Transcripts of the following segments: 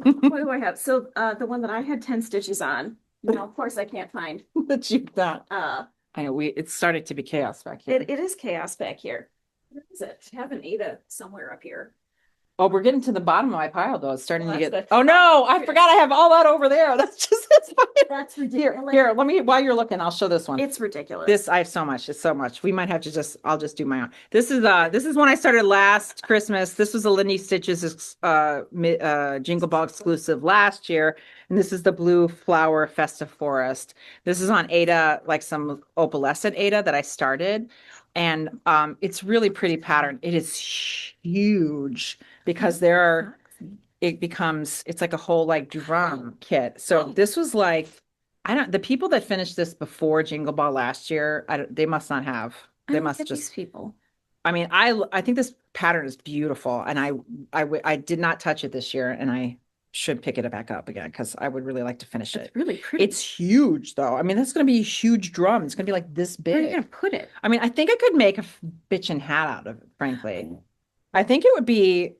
What do I have? So the one that I had 10 stitches on, of course I can't find. But you've got, Uh I know it started to be chaos back here. it is chaos back here. Where is it? I have an Ada somewhere up here. Oh, we're getting to the bottom of my pile though. It's starting to Well, get, oh no, I forgot I have all that over there. That's just, that's fine. That's Here, ridiculous. here, let me, while you're looking, I'll show this one. It's ridiculous. This, I have so much, it's so much. We might have to just, I'll just do my own. This is when I started last Christmas. This was a Lindy Stitches, Jingle Ball exclusive last year. And this is the blue flower festive forest. This is on Ada, like some opalescent Ada that I started. And it's really pretty pattern. It is huge because there are, it's like a whole like drum kit. So this was like, the people that finished this before Jingle Ball last year, they must not have, they must just, these people. I mean, I think this pattern is beautiful and I did not touch it this year and I should pick it back up again because I would really like to finish it. It's really pretty. It's huge though. I mean, that's going to be a huge drum. It's going to be like this big. Where are you going to put it? I mean, I think I could make a bitchin' hat out of it, frankly. I think it would be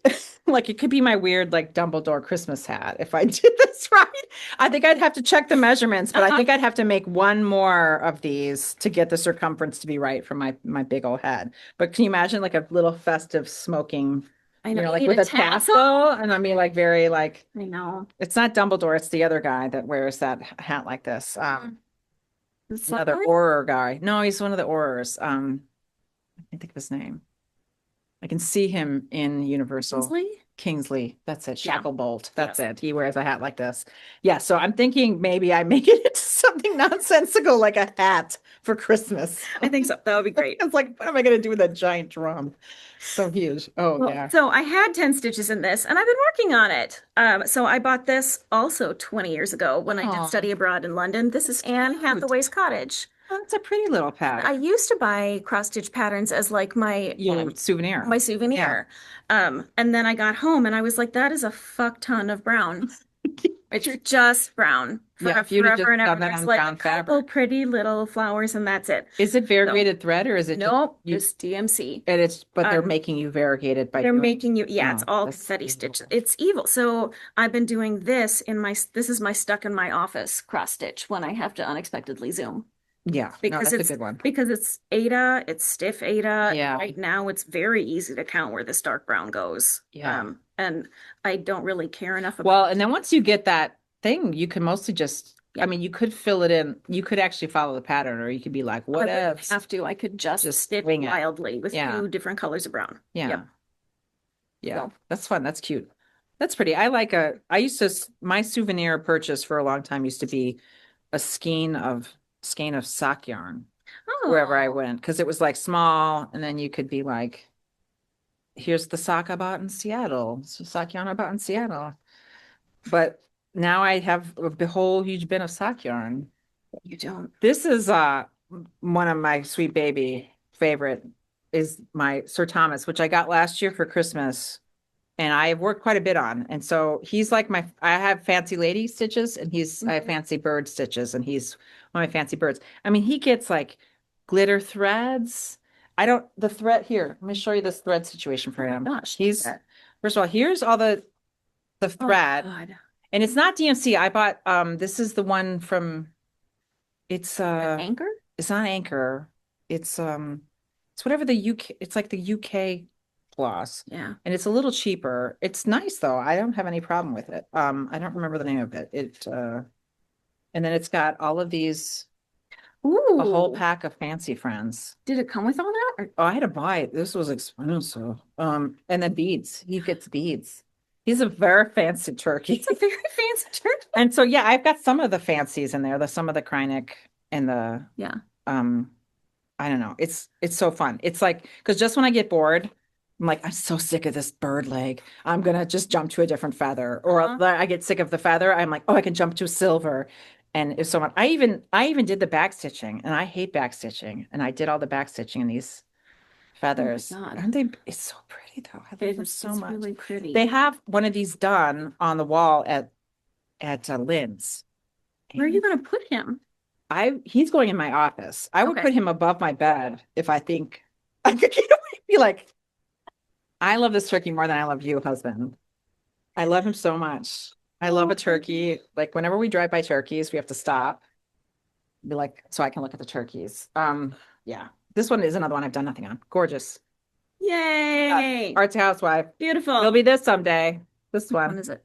like, it could be my weird, like Dumbledore Christmas hat if I did this right. I think I'd have to check the measurements, but I think I'd have to make one more of these to get the circumference to be right for my big old head. But can you imagine like a little festive smoking, I know, like with a tassel? And I mean, like very like, I know. it's not Dumbledore, it's the other guy that wears that hat like this. Another Sunlight? Auror guy. No, he's one of the Aurors. I can't think of his name. I can see him in Universal. Kingsley? Kingsley. That's it. Yeah. Shacklebolt. That's it. He wears a hat like this. Yeah. So I'm thinking maybe I make it into something nonsensical like a hat for Christmas. I think so. That would be great. It's like, what am I going to do with that giant drum? So huge. Oh, Well, yeah. so I had 10 stitches in this and I've been working on it. So I bought this also 20 years ago when I Aw. did study abroad in London. This is Anne Hathaway's Cottage. Oh, it's a pretty little I pattern. used to buy cross stitch patterns as like my Souvenir. my souvenir. And then I got home and I was like, that is a fuck ton of brown. It's just brown Yeah, if you'd have forever and just ever. done that It's on like brown a couple fabric. pretty little flowers and that's it. Is it variegated thread or is it Nope, you, just DMC. and it's, but they're Um, making you variegated by They're doing, making you, yeah, it's Oh, all that's confetti evil. stitch. It's evil. So I've been doing this this is my stuck in my office cross stitch when I have to unexpectedly zoom. Yeah, no, Because that's a good one. because it's Ada, it's stiff Ada. Yeah. Right now it's very easy to count where this dark brown goes. Yeah. And I don't really care enough about. Well, and then once you get that thing, you can mostly just, Yeah. I mean, you could fill it in. You could actually follow the pattern, or you could be like, I what wouldn't if? have to. I could just stitch wing it. wildly with Yeah. 2 different colors of brown. Yeah. Yep. Yeah. So. That's fun. That's cute. That's pretty. I used to, my souvenir purchase for a long time used to be a skein of sock yarn wherever I Oh, went, because it was like small, and then you could be like, here's the sock I bought in Seattle. It's the sock yarn I bought in Seattle. But now I have a whole huge bin of sock yarn. you don't. This is one of my sweet baby favorite is my Sir Thomas, which I got last year for Christmas. And I've worked quite a bit on. And so he's like I have fancy lady stitches and I have fancy bird stitches and he's one of my fancy birds. I mean, he gets like glitter threads. The thread here, let me show you this thread situation for him. Gosh, First of all, here's all the thread. God. And it's not DMC. I bought, this is the one from, it's Anchor? it's not Anchor. It's whatever the UK, it's like the UK floss. Yeah. And it's a little cheaper. It's nice though. I don't have any problem with it. I don't remember the name of it. And then it's got all of these, Ooh. a whole pack of fancy friends. Did it come with all that? Or? Oh, I had to buy it. This was expensive. And then beads. He gets beads. He's a very fancy turkey. It's a very fancy turkey. And so yeah, I've got some of the fancies in there, some of the Kreinik and the Yeah. I don't know. It's so fun. It's like, because just when I get bored, I'm like, I'm so sick of this bird leg. I'm gonna just jump to a different feather. Or I get sick of the feather. I'm like, oh, I can jump to silver. And it's so much. I even did the back stitching, and I hate back stitching. And I did all the back stitching in these feathers. Oh my God. Aren't they? It's so pretty though. I love them It's so much. really pretty. They have one of these done on the wall at Lynn's. Where are you going to put him? He's going in my office. I would Okay. put him above my bed if I think I could get away. Be like, I love this turkey more than I love you, husband. I love him so much. I love a turkey. Like whenever we drive by turkeys, we have to stop. Be like, so I can look at the turkeys. Yeah. This one is another one I've done nothing on. Gorgeous. Yay! Arts Housewife. Beautiful. It'll be this someday. This Which one one. is it?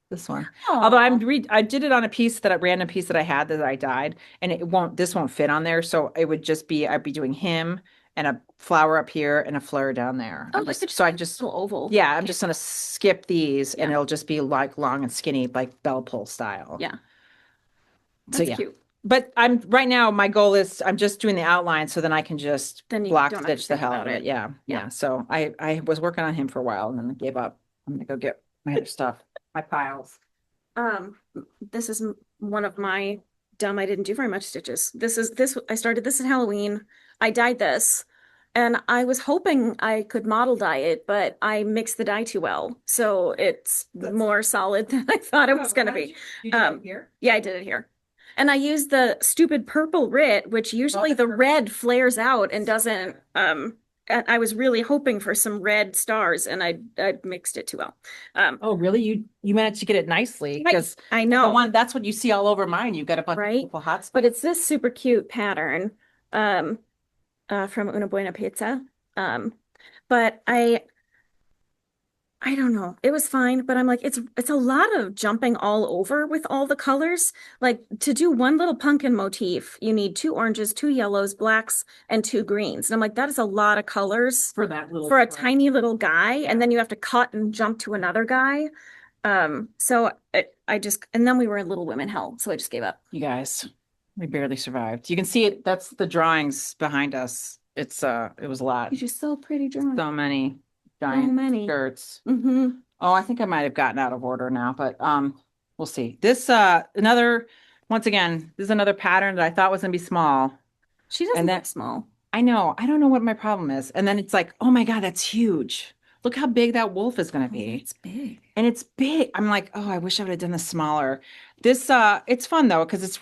This one. Aw. Although I did it on a random piece that I had that I dyed, and this won't fit on there. So it would just be, I'd be doing him and a flower up here and a fleur down there. Oh, I'm like just, the so I just, little oval. yeah, I'm just gonna skip these and Yeah. it'll just be like long and skinny, like bell pull style. Yeah. So That's yeah. cute. But right now, my goal is I'm just doing the outline so then I can just Then you block don't have to stitch the think hell about out of it. it. Yeah. Yeah. Yeah. So I was working on him for a while and then I gave up. I'm gonna go get my other stuff, my piles. Um, this is one of my dumb, I didn't do very much stitches. I started this at Halloween. I dyed this and I was hoping I could model dye it, but I mixed the dye too well. So it's more solid than I thought it was going to be. You did it here? Yeah, I did it here. And I used the stupid purple Rit, which usually the red flares out and doesn't, and I was really hoping for some red stars and I mixed it too well. Oh, really? You managed to get it nicely because I know. that's what you see all over mine. You got a bunch of Right? beautiful hot spots. But it's this super cute pattern from Una Buena Pieza. But I don't know. It was fine, but I'm like it's a lot of jumping all over with all the colors. Like to do one little pumpkin motif, you need two oranges, two yellows, blacks, and two greens. And I'm like, that is a lot of colors For that little for a square. tiny little guy, and then you have to cut and jump to another guy. So I just and then we were in Little Women hell, so I just gave up. You guys, we barely survived. You can see it. That's the drawings behind us. It was a lot. It's just so pretty drawing. So many giant many. skirts. Mm-hmm. Oh, I think I might have gotten out of order now, but we'll see. This once again, this is another pattern that I thought was gonna be small. She doesn't And look that- small. I know. I don't know what my problem is. And then it's like, oh my God, that's huge. Look how big that wolf is gonna be. It's big. And it's big. I'm like, oh, I wish I would have done this smaller. This it's fun though, because it's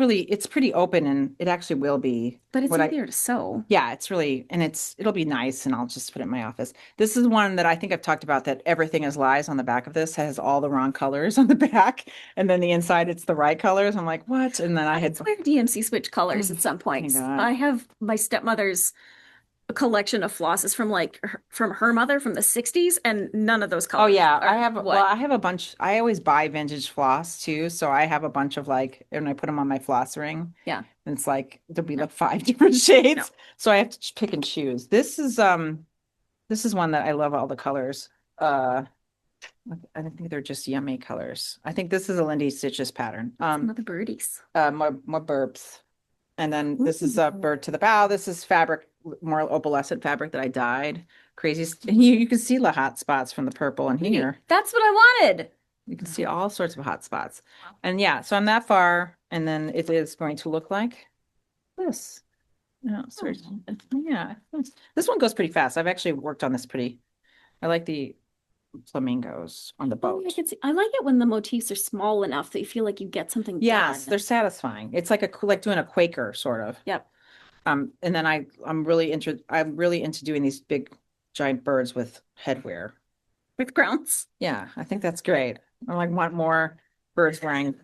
pretty open and it actually will be. But it's what easier to sew. Yeah, it's really, and it'll be nice and I'll just put it in my office. This is one that I think I've talked about that everything is lies on the back of this, has all the wrong colors on the back. And then the inside, it's the right colors. I'm like, what? And then I had, Swear DMC switch colors at some point. God. I have my stepmother's collection of flosses from her mother from the 60s, and none of those oh colors. yeah, are what. I have a bunch. I always buy vintage floss too. So I have a bunch of like, and I put them on my floss ring. Yeah. And it's like, there'll be like 5 different shades. No. So I have to pick and choose. This is one that I love all the colors. I think they're just yummy colors. I think this is a Lindy Stitches pattern. Some of the birdies. More burbs. And then this is a bird to the bow. This is fabric, more opalescent fabric that I dyed. Crazy. And you can see the hot spots from the purple in here. That's what I wanted. You can see all sorts of hot spots. And yeah, so I'm that far. And then it is going to look like this. No, sorry. Yeah. This one goes pretty fast. I've actually worked on this I like the flamingos on the boat. I like it when the motifs are small enough that you feel like you get something Yes, done. they're satisfying. It's like doing a Quaker sort of. Yep. And then I'm really into doing these big giant birds with headwear. With crowns. Yeah, I think that's great. I like want more birds wearing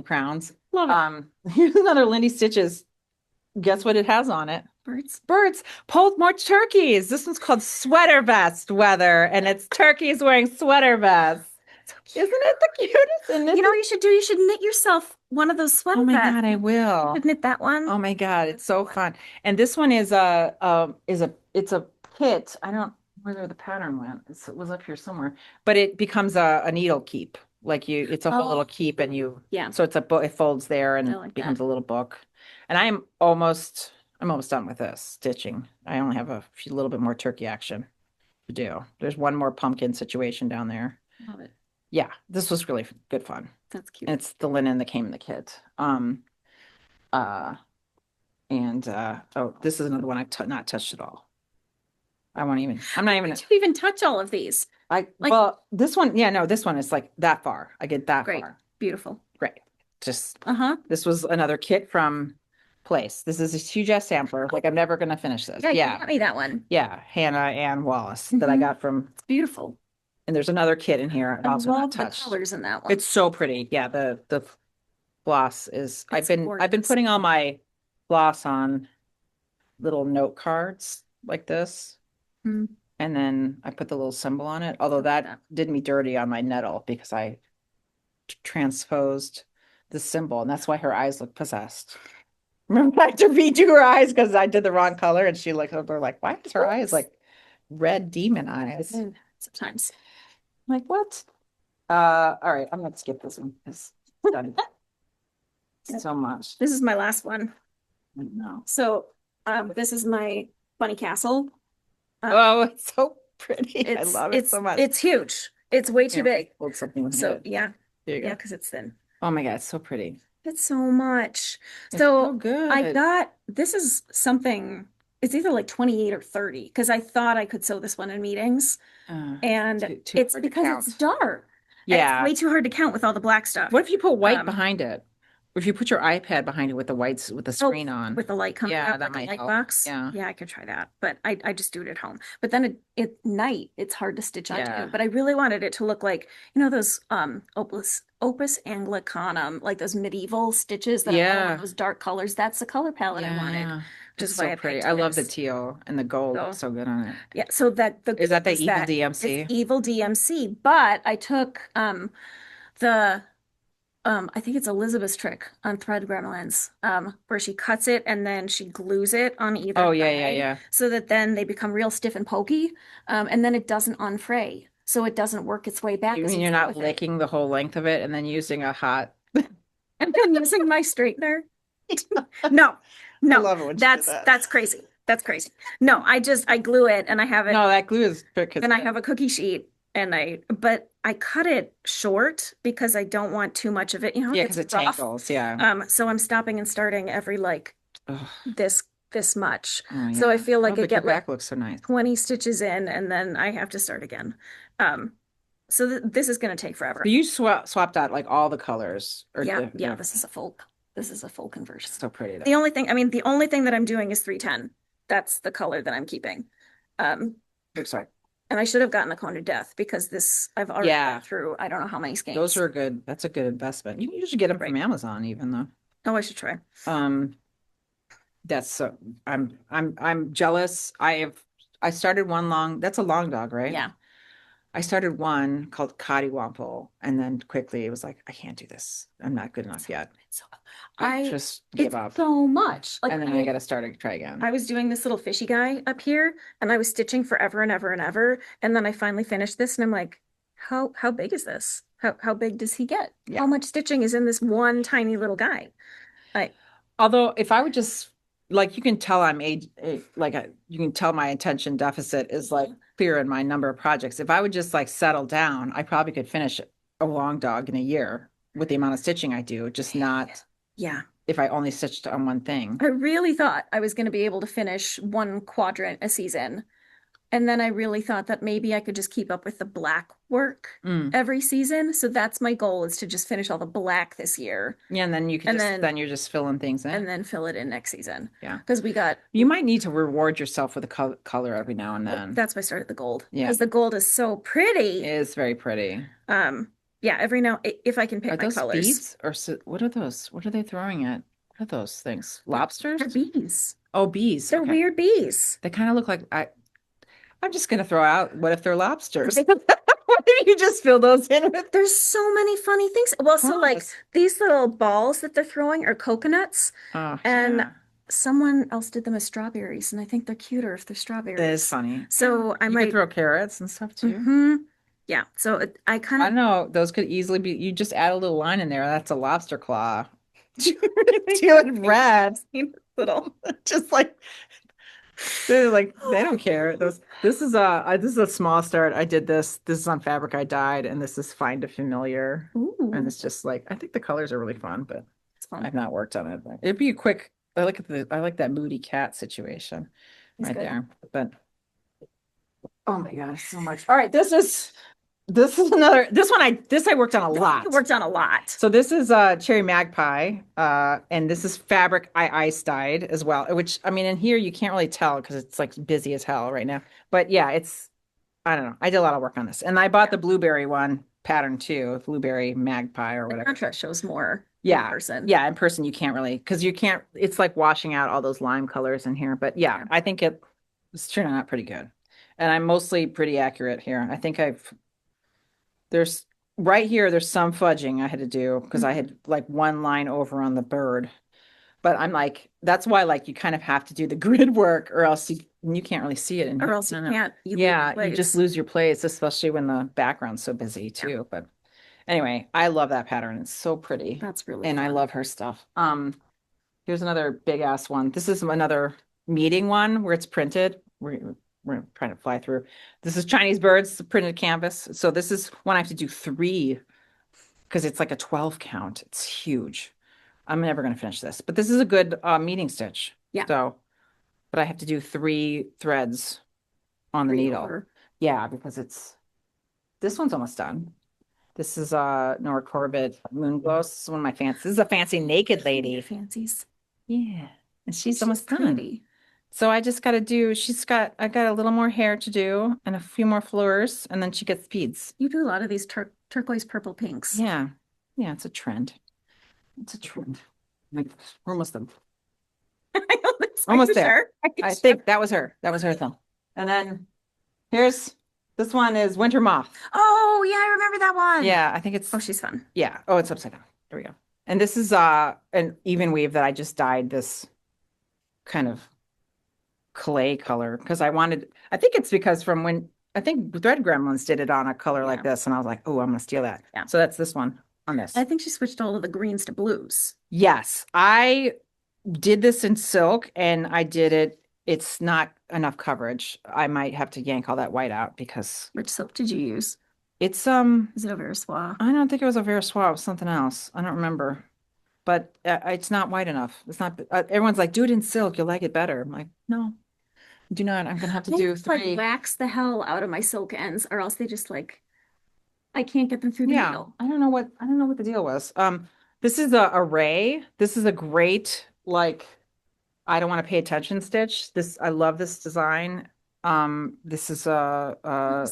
crowns. Love it. Here's another Lindy Stitches. Guess what it has on it? Birds. Pulled more turkeys. This one's called Sweatervest weather, and it's turkeys wearing sweater vests. Isn't it the cutest? And you know what you should do? You should knit yourself one of those sweater oh my vests. God, I will. You should knit that one. Oh my God, it's so fun. And this one is it's a kit. I don't know where the pattern went. It was up here somewhere, but it becomes a needle keep. Like it's a whole little keep and yeah. So it's a book, it folds there and like it becomes a little book. And I'm almost done with this stitching. I only have a little bit more turkey action to do. There's one more pumpkin situation down there. Love it. Yeah, this was really good fun. That's cute. And it's the linen that came in the kit. This is another one I've not touched at all. I'm not even. To even touch all of these. This one, yeah, no, this one is like that far. I get that Great. far. Beautiful. Great. Just, This was another kit from Place. This is a huge ass sampler. Like I'm never gonna finish this. Yeah, you got me that one. Yeah, Hannah and Wallace that I got from. It's beautiful. And there's another kit in here. I've I also not love the touched. colors in that one. It's so pretty. Yeah, the floss is I've It's been gorgeous. putting all my floss on little note cards like this. Mm, And then I put the little symbol on it. Although I love that that. did me dirty on my nettle because I transposed the symbol, and that's why her eyes look possessed. Remember, I had to redo her eyes because I did the wrong color, and she looked over like, why is her eyes like red demon eyes? I'm Sometimes. like, what? All right, I'm gonna skip this one. It's done so much. This is my last one. No. So, this is my bunny castle. Oh, it's so pretty. I love it so much. It's huge. It's way too big. Hold something with So it. yeah, There you yeah, go. because it's thin. Oh my God, it's so pretty. It's so much. It's So so good. I got this is something. It's either like 28 or 30 because I thought I could sew this one in meetings, and too it's hard to because count. it's dark. And Yeah. it's way too hard to count with all the black stuff. What if you put white behind it? Or if you put your iPad behind it with the whites with the screen on? With the light coming Yeah, out, that like a might light help. box. Yeah. Yeah, I could try that. But I just do it at home. But then at night, it's hard to stitch onto. Yeah. But I really wanted it to look like, those Opus Anglicanum, like those medieval stitches that have all Yeah. of those dark colors. That's the color palette I wanted. Yeah. Which It's is why so I pretty. picked I love the this. teal and the gold looks so good on it. Yeah, so Is that the evil DMC? It's evil DMC, but I took the I think it's Elizabeth's trick on Thread Gremlins, where she cuts it and then she glues it on either Oh, yeah, side yeah. so that then they become real stiff and pokey, and then it doesn't unfray, so it doesn't work its way back You as mean you you're sew not with it. licking the whole length of it and then using a hot? And then using my straightener. No, I love it when she did that. that's crazy. That's crazy. No, I glue it and I have it. No, that glue is Then I have a cookie sheet but I cut it short because I don't want too much of it. yeah, because it rough. tangles. Yeah. So I'm stopping and starting every like Ugh. this much. Oh, So I yeah. feel like I but your get like back looks so nice. 20 stitches in and then I have to start again. So this is going to take forever. So you swapped out like all the colors, or Yeah, this is a full conversion. so pretty. The only thing that I'm doing is 310. That's the color that I'm keeping. Looks like. And I should have gotten the Cone of Death because I've already gone through I don't know how many skeins. Those are good. That's a good investment. You can usually get them from Amazon even though. Oh, I should try. That's so I'm jealous. I started one that's a long dog, right? Yeah. I started one called Cottywomple, and then quickly it was like, I can't do this. I'm not good enough yet. I just give up so much. and then I got to try again. I was doing this little fishy guy up here and I was stitching forever and ever and ever. And then I finally finished this and I'm like, how big is this? How big does he get? Yeah. How much stitching is in this one tiny little guy? Although if I would just like, you can tell you can tell my attention deficit is like clear in my number of projects. If I would just like settle down, I probably could finish a long dog in a year with the amount of stitching I do, just not. Yeah. If I only stitched on one thing. I really thought I was going to be able to finish one quadrant a season. And then I really thought that maybe I could just keep up with the black work every season. So that's my goal, is to just finish all the black this year. Yeah, and then you can then you're just filling things in. And then fill it in next season. Yeah. Because you might need to reward yourself with a color every now and then. That's why I started the gold. Yeah. Because the gold is so pretty. It is very pretty. Yeah, every now if I can pick my colors. Beads or what are those? What are they throwing at? What are those things? Lobsters? They're bees. Oh, bees. They're weird bees. They kind of look like I'm just gonna throw out, what if they're lobsters? What if you just fill those in with? There's so many funny things. Well, so like these little balls that they're throwing are coconuts. Oh, and yeah. Someone else did them as strawberries, and I think they're cuter if they're strawberries. It is funny. So I you might could throw carrots and stuff too. Mm-hmm. Yeah. So I don't know. Those could easily be. You just add a little line in there. That's a lobster claw. Doing red, little, just like they're like they don't care. This is a small start. I did this. This is on Fabric I Dyed, and this is Find a Familiar. Ooh. And it's just like I think the colors are really fun, but it's fun. I've not worked on it. But it'd be a quick. I like that moody cat situation right there. But oh my gosh, so much. All right, this is another. This I worked on a lot. You worked on a lot. So this is Cherry Magpie, and this is Fabric I Ice Dyed as well. Which I mean, in here you can't really tell because it's like busy as hell right now. But yeah, I don't know. I did a lot of work on this. And I bought the blueberry one pattern too, blueberry magpie or The whatever. contrast shows more in Yeah. person. Yeah. In person, you can't really, because you can't, it's like washing out all those lime colors in here. But yeah, Yeah. I think it's turning out pretty good. And I'm mostly pretty accurate here. I think there's right here, there's some fudging I had to do because I had like one line over on the bird. But I'm like, that's why like you kind of have to do the grid work or else you can't really see it in Or here. else you No. can't. You lose your Yeah, you just place. lose your place, especially when the background's so busy too. But anyway, I love that pattern. It's so pretty. That's really And I fun. love her stuff. Here's another big ass one. This is another meeting one where it's printed. We're trying to fly through. This is Chinese birds, printed canvas. So this is one I have to do three because it's like a 12 count. It's huge. I'm never going to finish this, but this is a good meeting stitch. Yeah. So, but I have to do three threads on the needle. Over. Yeah, because this one's almost done. This is Nora Corbett Moonglow. This is one of my fancies. This is a fancy naked lady. Fancies. Yeah. And she's almost done. Pretty. So I just got to do, I got a little more hair to do and a few more fleurs, and then she gets beads. You do a lot of these turquoise purple pinks. Yeah. Yeah, it's a trend. It's a trend. Like, we're almost done. Almost there. I think that was her. That was her thumb. And then this one is Winter Moth. Oh, yeah, I remember that one. Yeah, I think it's, Oh, she's fun. yeah. Oh, it's upside down. There we go. And this is an even weave that I just dyed this kind of clay color because I think it's because from when I think Thread Gremlins did it on a color like this, and I was like, oh, I'm gonna steal that. Yeah. So that's this one on this. I think she switched all of the greens to blues. Yes, I did this in silk and I did it. It's not enough coverage. I might have to yank all that white out because Which silk did you use? it's Is it a Versoix? I don't think it was a Versoix, it was something else. I don't remember. But it's not white enough. It's not everyone's like, do it in silk, you'll like it better. I'm like, no. Do not. I'm gonna have to do three. Like wax the hell out of my silk ends, or else they just like I can't get them through the Yeah, needle. I don't know what the deal was. This is a array. This is a great like I don't want to pay attention stitch. I love this design. This is It's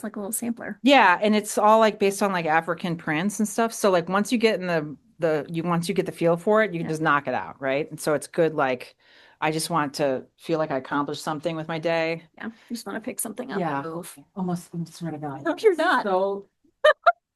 like a little sampler. yeah, and it's all like based on like African prints and stuff. So like once you get in once you get the feel for it, you can just knock it out, right? And so it's good like I just want to feel like I accomplished something with my day. Yeah, you just want to pick something up Yeah. and move. Almost, I swear to God. No, you're not. So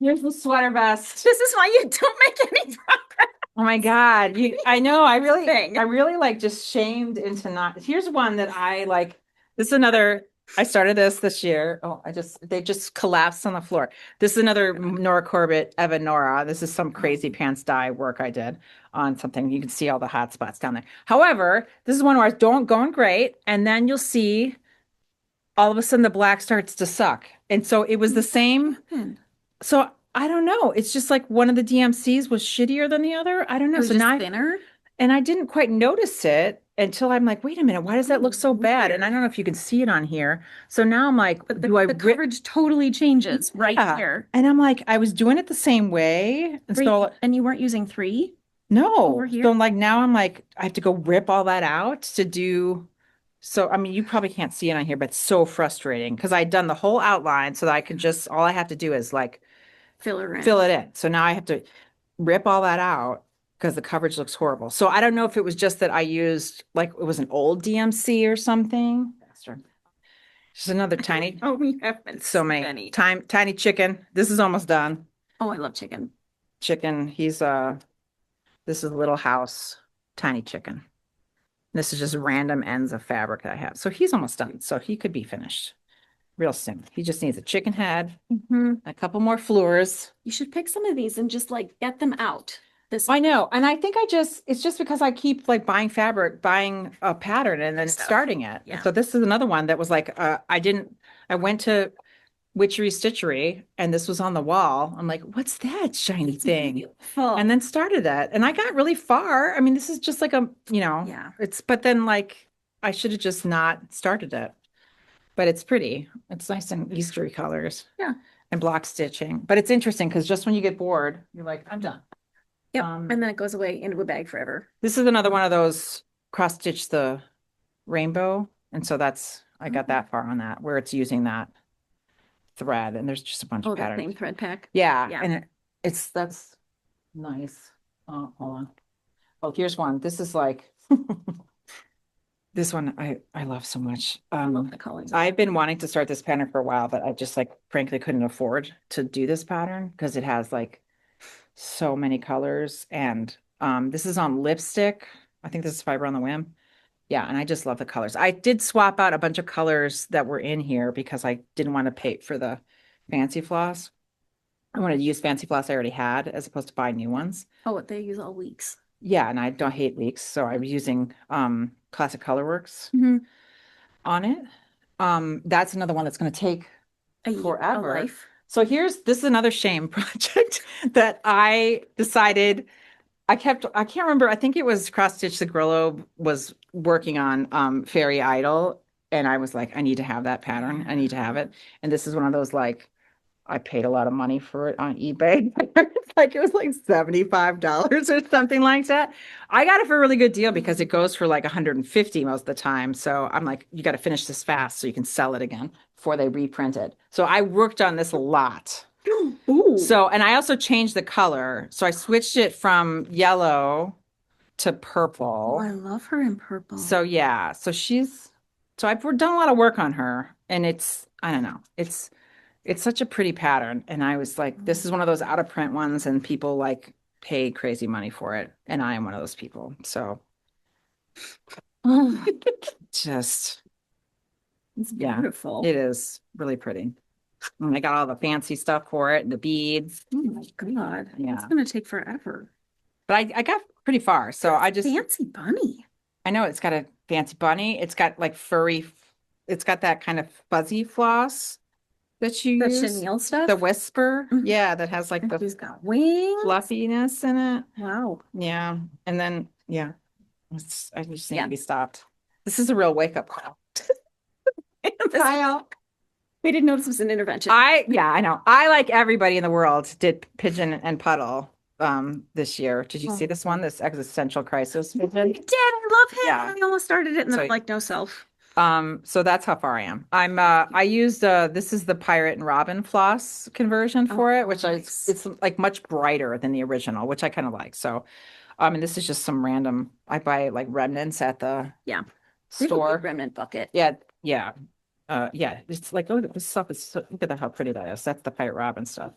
here's the sweater vest. This is why you don't make any progress. Oh my God. I know. I Thing. really like just shamed into not. Here's one that I like. This is another. I started this year. Oh, they just collapsed on the floor. This is another Nora Corbett Evanora. This is some crazy pants dye work I did on something. You can see all the hot spots down there. However, this is one where it's going great. And then you'll see all of a sudden the black starts to suck. And so it was the same. So I don't know. It's just like one of the DMCs was shittier than the other. I don't know. It was So just now thinner. and I didn't quite notice it until I'm like, wait a minute, why does that look so bad? And I don't know if you can see it on here. So now I'm like, But do I the coverage totally changes right Yeah. here. And I'm like, I was doing it the same way. And so And you weren't using 3? no. over here? So like now I'm like, I have to go rip all that out to do. So I mean, you probably can't see it on here, but it's so frustrating because I'd done the whole outline so that I could just all I have to do is like Fill it in. So now I have to rip all that out because the coverage looks horrible. So I don't know if it was just that I used like it was an old DMC or something. Just another tiny. Oh, we have been so many. Tiny chicken. This is almost done. Oh, I love chicken. Chicken. This is Little House, tiny chicken. This is just random ends of fabric that I have. So he's almost done. So he could be finished real soon. He just needs a chicken head, a couple more fleurs. You should pick some of these and just like get them out. I know. And I think it's just because I keep like buying fabric, buying a pattern and then starting it. Yeah. So this is another one that was like, I went to Witchery Stitchery and this was on the wall. I'm like, what's that shiny thing? Beautiful. And then started that. And I got really far. I mean, this is just like Yeah. but then like, I should have just not started it. But it's pretty. It's nice and Eastery colors. Yeah. And block stitching. But it's interesting because just when you get bored, you're like, I'm done. Yep. And then it goes away into a bag forever. This is another one of those cross stitch the rainbow. And so I got that far on that where it's using that thread, and there's just a bunch Oh, of that patterns. same thread pack. Yeah, Yeah. and that's nice. Oh, hold on. Oh, here's one. This is like this one I love so much. I love the colors. I've been wanting to start this pattern for a while, but I just like frankly couldn't afford to do this pattern because it has like so many colors. And this is on lipstick. I think this is Fiber on the Whim. Yeah, and I just love the colors. I did swap out a bunch of colors that were in here because I didn't want to pay for the fancy floss. I wanted to use fancy floss I already had as opposed to buy new ones. Oh, they use all weeks. Yeah, and I don't hate leaks, so I was using Classic Colorworks Mm-hmm. on it. That's another one that's going to take A forever. life. So this is another shame project that I decided I can't remember. I think it was Cross Stitch the Grillo was working on Fairy Idyll, and I was like, I need to have that pattern. I need to have it. And this is one of those like I paid a lot of money for it on eBay. Like it was like $75 or something like that. I got it for a really good deal because it goes for like 150 most of the time. So I'm like, you got to finish this fast so you can sell it again before they reprint it. So I worked on this a lot. Ooh. So, and I also changed the color. So I switched it from yellow to purple. Oh, I love her in purple. So yeah, so I've done a lot of work on her, and I don't know, it's such a pretty pattern. And I was like, this is one of those out of print ones, and people like pay crazy money for it, and I am one of those people. So just It's yeah, beautiful. it is really pretty. And I got all the fancy stuff for it, and the beads. Oh my God. Yeah. It's gonna take forever. But I got pretty far. So I just Fancy bunny. I know it's got a fancy bunny. It's got like it's got that kind of fuzzy floss that you The use. chenille stuff. The whisper. Mhm. Yeah, that has like the She's got wings. fluffiness in it. Wow. Yeah. And then yeah, I just need Yeah. to be stopped. This is a real wake-up call. Kyle. We didn't notice it was an intervention. Yeah, I know. I, like everybody in the world, did Pigeon and Puddle this year. Did you see this one? This existential crisis Pigeon? I did. I love him. Yeah. I almost started it and then So- I'm like, no self. So that's how far I am. I used this is the Pirate and Robin floss conversion for it, which nice. it's like much brighter than the original, which I kind of like. So and this is just some random I buy like remnants at the We have a store. big remnant bucket. Yeah. Yeah, it's like, oh, this stuff is look at that, how pretty that is. That's the Pirate Robin stuff.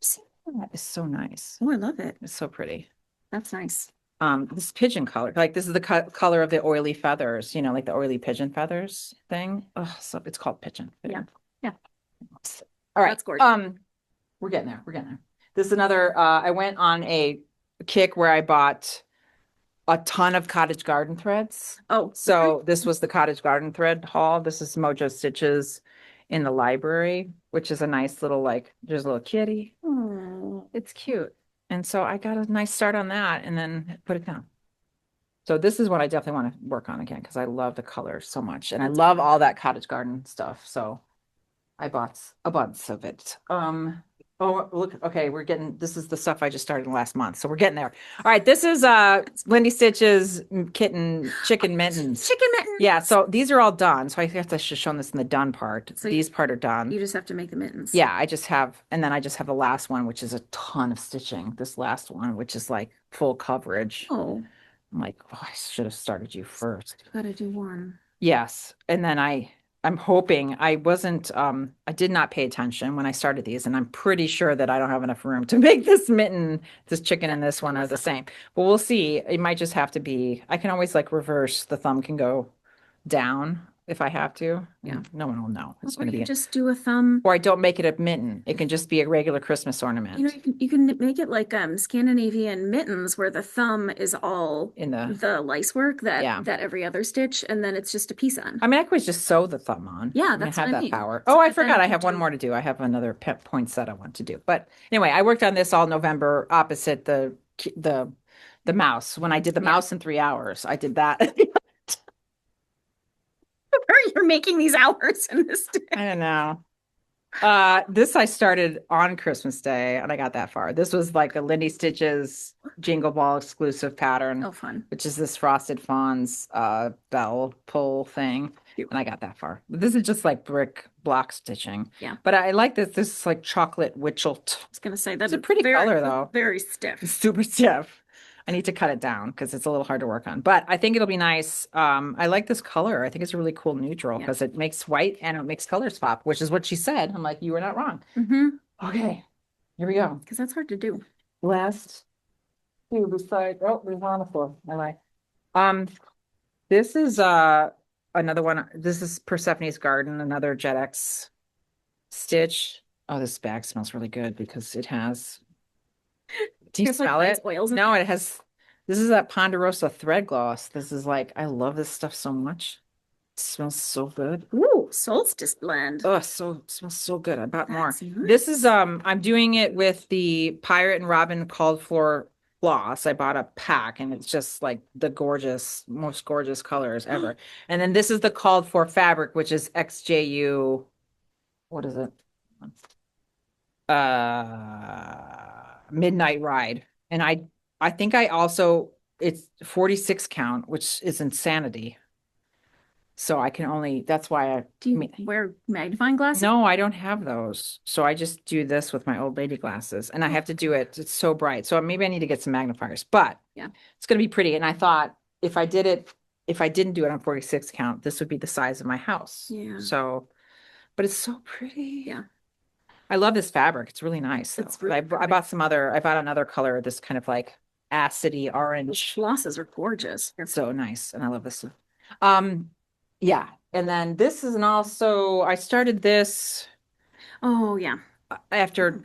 See, that is so nice. Oh, I love it. It's so pretty. That's nice. This pigeon color, like this is the color of the oily feathers, like the oily pigeon feathers thing. Oh, so it's called pigeon. Yeah. Yeah. All right. That's gorgeous. We're getting there. We're getting there. This is another, I went on a kick where I bought a ton of cottage garden threads. Oh, So this was the cottage garden thread haul. This is Mojo Stitches in the library, which is a nice little like there's a little kitty. oh, It's cute. And so I got a nice start on that and then put it down. So this is what I definitely want to work on again because I love the color so much. And I love all that cottage garden stuff. So I bought a bunch of it. Oh, look, okay, this is the stuff I just started last month. So we're getting there. All right, this is Lindy Stitch's chicken mittens. chicken mittens. Yeah, so these are all done. So I guess I should have shown this in the done part. So These part are done. You just have to make the mittens. Yeah, and then I just have the last one, which is a ton of stitching. This last one, which is like full coverage. Oh, I'm like, oh, I should have started you first. gotta do one. Yes. And then I'm hoping I did not pay attention when I started these, and I'm pretty sure that I don't have enough room to make this chicken and this one are the same. But we'll see. It might just have to be, I can always like reverse, the thumb can go down if I have to. Yeah. No one will know. It's Or going to you be, just do a thumb. or I don't make it a mitten. It can just be a regular Christmas ornament You can make it like Scandinavian mittens where the thumb is all in the lice work Yeah. that every other stitch, and then it's just a piece on. I mean, I could just sew the thumb on. Yeah, I mean, that's I have what I that mean. power. So Oh, I but then forgot. I you have one do- more to do. I have another points that I want to do. But anyway, I worked on this all November opposite the mouse. When I did the Yeah. mouse in 3 hours, I did that. You're making these hours in this day. I don't know. This I started on Christmas Day and I got that far. This was like a Lindy Stitches Jingle Ball exclusive pattern, Oh, fun. which is this Frosted Fawns bell pull thing. Cute. and I got that far. But this is just like brick block stitching. Yeah. But I like this. This is like chocolate witchelt. I was gonna say that It's a pretty color though. Very stiff. It's super stiff. I need to cut it down because it's a little hard to work on, but I think it'll be nice. I like this color. I think it's a really cool neutral Yeah. because it makes white and it makes color swap, which is what she said. I'm like, you were not wrong. Mm-hmm. Okay, here we go. Because that's hard to do. Last two beside, oh, there's one on the floor. I like. This is another one. This is Persephone's Garden, another JetX stitch. Oh, this bag smells really good because it has. Do you It's like smell nice it? oils in No, it has. This is that Ponderosa thread gloss. This is like, I love this stuff so much. It smells so good. Ooh, solstice blend. Oh, it smells so good. I bought more. That's nice. This is I'm doing it with the Pirate and Robin called for floss. I bought a pack and it's just like the most gorgeous colors ever. And then this is the called for fabric, which is XJU. What is it? Midnight Ride. And I think I also it's 46 count, which is insanity. So I can only, that's why Do you wear magnifying glasses? no, I don't have those. So I just do this with my old lady glasses and I have to do it. It's so bright. So maybe I need to get some magnifiers, but yeah, it's going to be pretty. And I thought if I didn't do it on 46 count, this would be the size of my house. Yeah. So, but it's so pretty. Yeah. I love this fabric. It's really nice. It's Though. really I pretty. bought I bought another color, this kind of like acidy Those orange. flosses are gorgeous. It's so nice. And I love this. Yeah. And then this is also, I started this Oh yeah. after,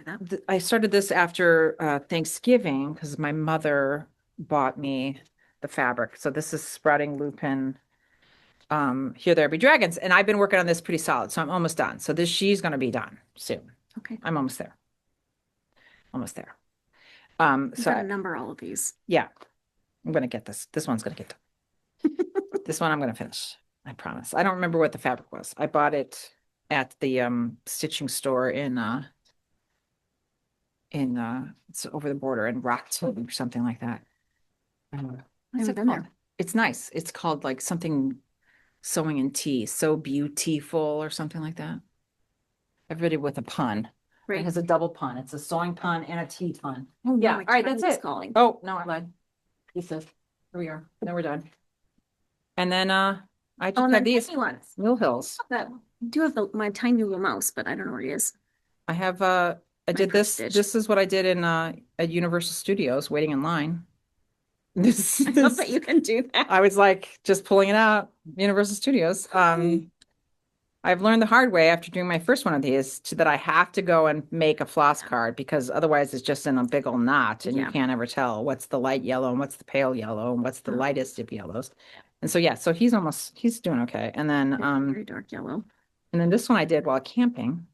I started this after Thanksgiving because my mother bought me the fabric. So this is Sprouting Lupin, Here There Be Dragons. And I've been working on this pretty solid. So I'm almost done. So she's going to be done soon. Okay. I'm almost there. Almost there. You So gotta number all of these. yeah, I'm going to get this. This one's going to get done. This one I'm going to finish. I promise. I don't remember what the fabric was. I bought it at the stitching store in it's over the border in Rockton or something like that. What's Never it been called? there. It's nice. It's called like something sewing in tea, so beautiful or something like that. Everybody with a pun. Right. It has a double pun. It's a sewing pun and a tea pun. Oh, Yeah. no, my All right, that's tongue is it. calling. Oh, no, I lied. Pieza. Here we are. Now we're done. And then I just Oh, and have then these tiny ones. Mill Hills. That I do have my tiny little mouse, but I don't know where he is. I have I did this. Stitch. This is what I did in at Universal Studios waiting in line. This, I love that you can do that. I was like just pulling it out, Universal Studios. I've learned the hard way after doing my first one of these that I have to go and make a floss card because otherwise it's just in a big old knot and you Yeah. can't ever tell what's the light yellow and what's the pale yellow and what's the Oh. lightest of yellows. And so yeah, so he's doing okay. And then Very dark yellow. and then this one I did while camping.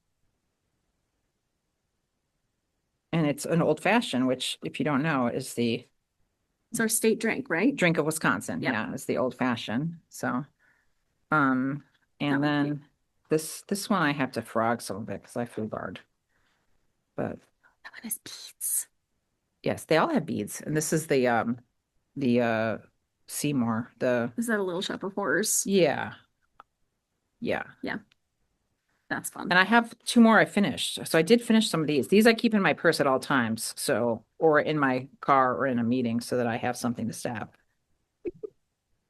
And it's an old fashioned, which if you don't know, is the It's our state drink, right? drink of Wisconsin. Yep. Yeah, it's the old fashioned. So That and one then this one I have to frog some of it because I foobarred. But That one has beads. yes, they all have beads. And this is the Seymour, Is that a Little Shop of Horrors? yeah. Yeah. That's fun. And I have two more I finished. So I did finish some of these. These I keep in my purse at all times. So, or in my car or in a meeting so that I have something to stab.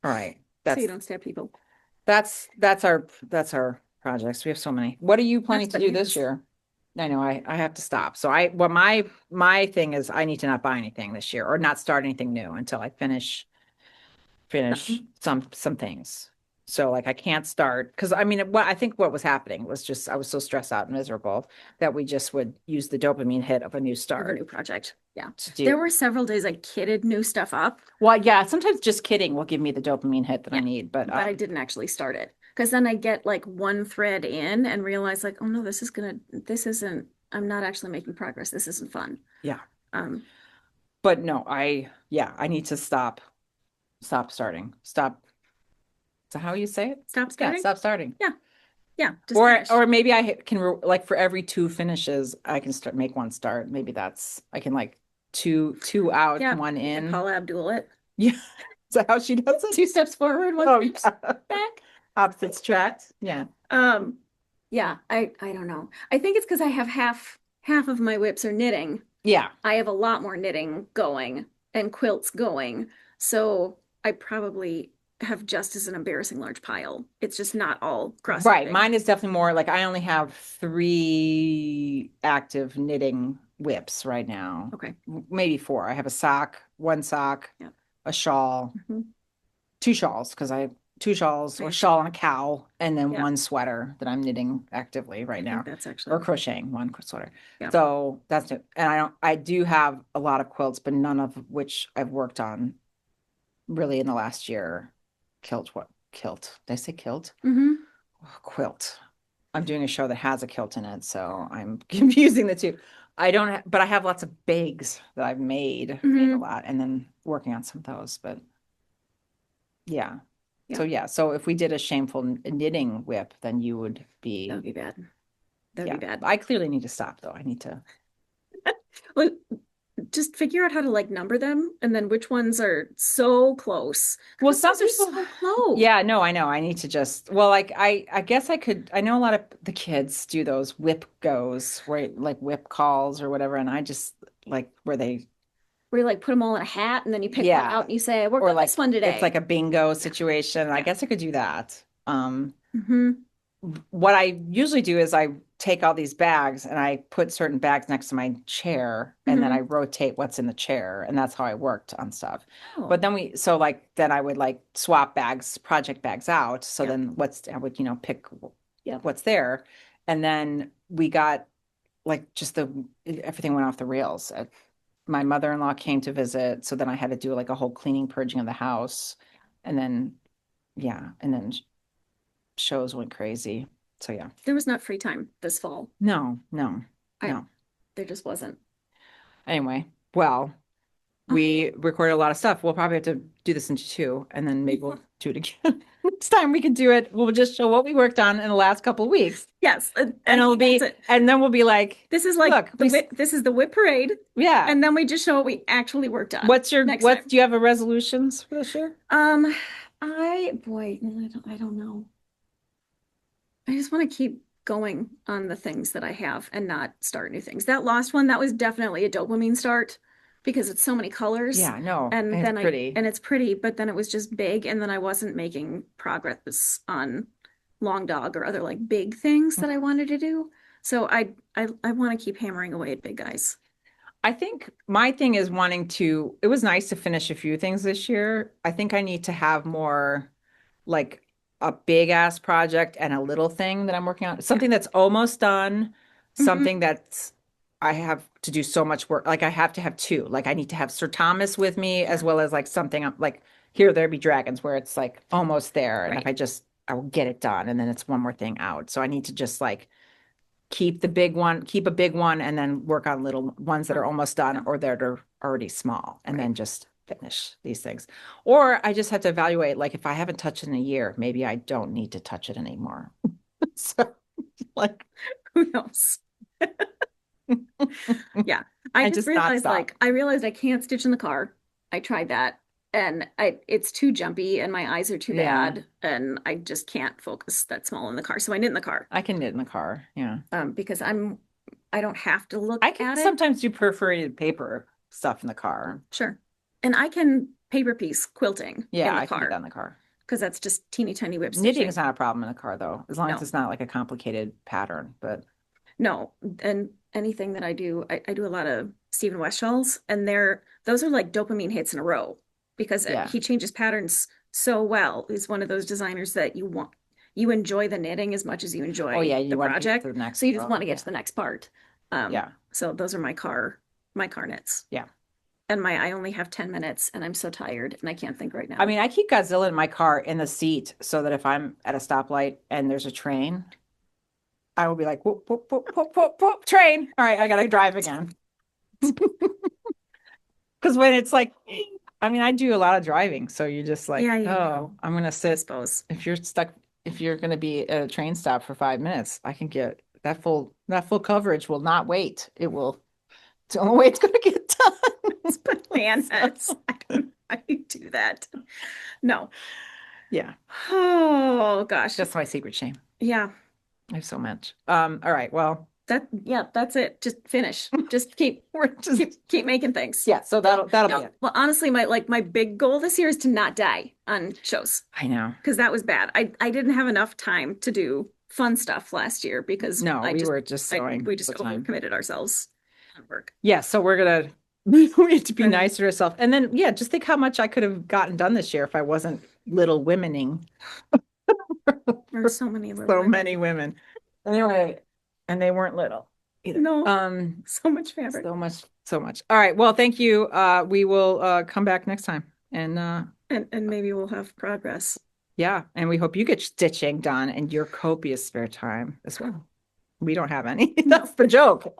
All right. So you don't stab people. That's our projects. We have so many. What are you planning to do this bananas. year? I know I have to stop. So my thing is I need to not buy anything this year or not start anything new until I finish some things. So like I can't start because I mean what I think what was happening was just I was so stressed out and miserable that we just would use the dopamine hit of a new Or a start new project. Yeah. to do. There were several days I kidded new stuff up, Well, yeah, sometimes just kidding will give me the dopamine hit that I Yeah, need, but but I didn't actually start it. Because then I get like one thread in and realize like, oh no, I'm not actually making progress. This isn't fun. yeah. Um, But no, I need to stop starting. Stop. Is that how you say it? stop Yeah, starting. stop starting. Yeah. Just finish. Or maybe I can like for every two finishes, I can make one start. Maybe I can like two out, Yeah, one and in. Paula Abdul it. Yeah. Is that how she does it? 2 steps forward, one Oh, step yeah. back. Opposites attract. Yeah. Um, yeah, I don't know. I think it's because I have half of my whips are knitting. Yeah. I have a lot more knitting going and quilts going. So I probably have just as an embarrassing large pile. It's just not all cross Right. stitching. Mine is definitely more like I only have 3 active knitting whips right now. Okay. Maybe 4. I have a sock, 1 sock, Yeah. a shawl, Hmm. 2 shawls because I have 2 shawls or a Nice. shawl and a cowl, and then Yeah. 1 sweater that I'm knitting actively right I now, think that's or actually, crocheting 1 sweater. yeah. So that's it. And I do have a lot of quilts, but none of which I've worked on really in the last year. Kilt? Did I say kilt? Hmm. Oh, quilt. I'm doing a show that has a kilt in it, so I'm confusing the two. I don't, but I have lots of bags that I've made a Hmm. lot, and then working on some of those. But yeah, Yeah, so yeah, so if we did a shameful knitting whip, then you would that be, would be bad. That'd yeah. be bad. I clearly need to stop though. I need to. Well, just figure out how to like number them and then which ones are so close. Well, Those some ones are people, so close. yeah, no, I know. I need to just, well, like I guess I could. I know a lot of the kids do those whip goes where like whip calls or whatever, and I just like where they, Where you like put them all in a hat and then you pick one yeah, out and you say, I worked or on like this one it's today. like a bingo situation. I Yeah. guess I could do that. Hmm. What I usually do is I take all these bags and I put certain bags next to my chair and then I Hmm. rotate what's in the chair, and that's how I worked on stuff. Oh, But then so like then I would like swap bags, project bags out. So yep. then I would, pick Yep. what's there. And then we got like just everything went off the rails. My mother-in-law came to visit, so then I had to do like a whole cleaning, purging of the house. And then yeah, and then shows went crazy. So yeah. There was not free time this fall. No, no, I no. There just wasn't. Anyway, well, Oh, we recorded a lot of stuff. We'll probably have to do this into 2, and then maybe we'll do it again. Next time we can do it, we'll just show what we worked on in the last couple of weeks. yes, And it'll that's be, it. and then we'll be like, This is like look, we, this is the whip parade, yeah. and then we just show what we actually worked on next time. Do you have a resolutions for this year? Um, I don't know. I just want to keep going on the things that I have and not start new things. That last one, that was definitely a dopamine start because it's so many colors. Yeah, no, And and it's then pretty. and it's pretty, but then it was just big, and then I wasn't making progress on Long Dog or other like big things that I wanted to do. So I want to keep hammering away at big guys. I think my thing is it was nice to finish a few things this year. I think I need to have more like a big ass project and a little thing that I'm working on. Yeah. Something that's almost done, Hmm. something that's I have to do so much work. Like I have to have 2. Like I need to have Sir Thomas with me Yeah. as well as like something like Here There Be Dragons where it's like almost there. And if Right. I will get it done and then it's one more thing out. So I need to just like keep a big one and then work on little ones that are almost done Yeah. or that are already small and Right. then just finish these things. Or I just have to evaluate, like if I haven't touched it in a year, maybe I don't need to touch it anymore. So like Who knows? Yeah. I I just just not realized stop. I realized I can't stitch in the car. I tried that and it's too jumpy and my eyes are too Yeah, bad and I just can't focus that small in the car. So I knit in the car. I can knit in the car. Yeah. Because I don't have to look I can at it. sometimes do perforated paper stuff in the car. Sure. And I can paper piece quilting Yeah, in the I can do that car in the car. because that's just teeny tiny whip Knitting is stitching. not a problem in the car though, as long as No, it's not like a complicated pattern. But no. And anything that I do, I do a lot of Stephen West shawls, and those are like dopamine hits in a row because yeah. he changes patterns so well. He's one of those designers that you enjoy the knitting as much as you Oh enjoy yeah, the you want to get to project. the next So you just row. want to get Yeah. to the next part. Yeah. So those are my car knits. Yeah. And I only have 10 minutes and I'm so tired and I can't think right I now. mean, I keep Godzilla in my car in the seat so that if I'm at a stoplight and there's a train, I will be like, whoop, whoop, whoop, whoop, whoop, whoop, train. All right, I gotta drive again. Because when it's like, I mean, I do a lot of driving, so you're just like, Yeah, you oh, do, I'm gonna I sit. suppose. If you're gonna be at a train stop for 5 minutes, I can get that full coverage will not wait. It's the only way it's gonna get done. It's bananas. I don't know how you do that. No. Yeah, Oh gosh. that's my secret shame. Yeah. I have so much. All right. Well, That's it. Just finish. Just we're just keep making things. yeah. So that'll No, be it. well, honestly, my big goal this year is to not die on shows I know. because that was bad. I didn't have enough time to do fun stuff last year because No, we were just sewing we just all the time. overcommitted ourselves on work. Yeah, so we're gonna we have to be Right. nicer to ourselves. And then yeah, just think how much I could have gotten done this year if I wasn't Little Womening. There's so many little So women. many women. Anyway, and they weren't little either. No, so much fabric. So much, so much. All right. Well, thank you. We will come back next time. And And maybe we'll have progress. yeah, and we hope you get stitching done in your copious spare time as well. We don't have any. That's the joke.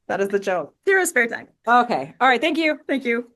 That is the joke. Zero spare time. Okay. All right. Thank you. Thank you.